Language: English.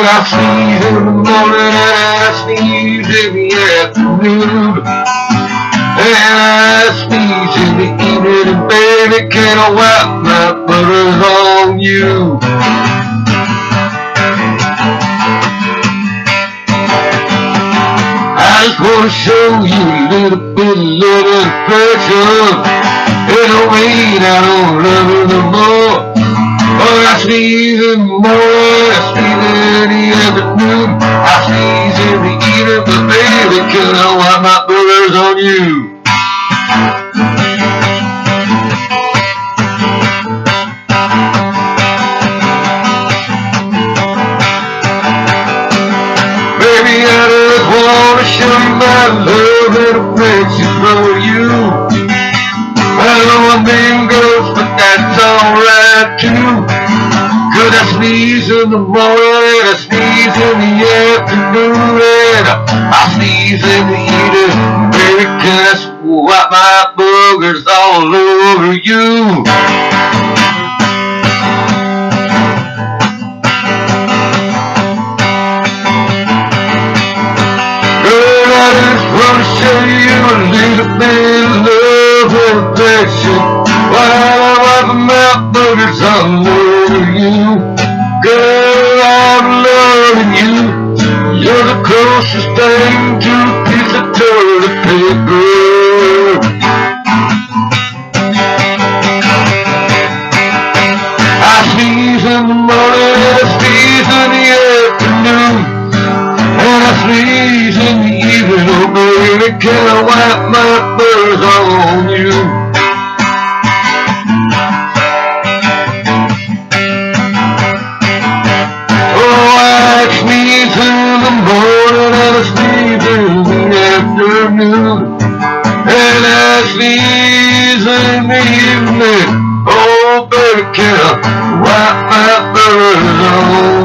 I sneeze in the morning and I sneeze in the afternoon. And I sneeze in the evening, and baby, can I wipe my butters on you? I just wanna show you a little bit of love and affection. It don't mean I don't love you no more. Oh, I sneeze in the morning, I sneeze in the afternoon, I sneeze in the evening, but baby, can I wipe my butters on you? Baby, I just wanna show you my love and affection for you. I know I'm being gross, but that's alright too. Cause I sneeze in the morning, I sneeze in the afternoon, and I sneeze in the evening. Baby, can I wipe my boogers all over you? Girl, I just wanna show you a little bit of love and affection while I'm wiping my boogers all over you. Girl, I'm loving you. You're the closest thing to a piece of toilet paper. I sneeze in the morning, I sneeze in the afternoon, and I sneeze in the evening. Oh baby, can I wipe my butters on you? Morning and I sneeze in the afternoon, and I sneeze in the evening. Oh baby, can I wipe my butters on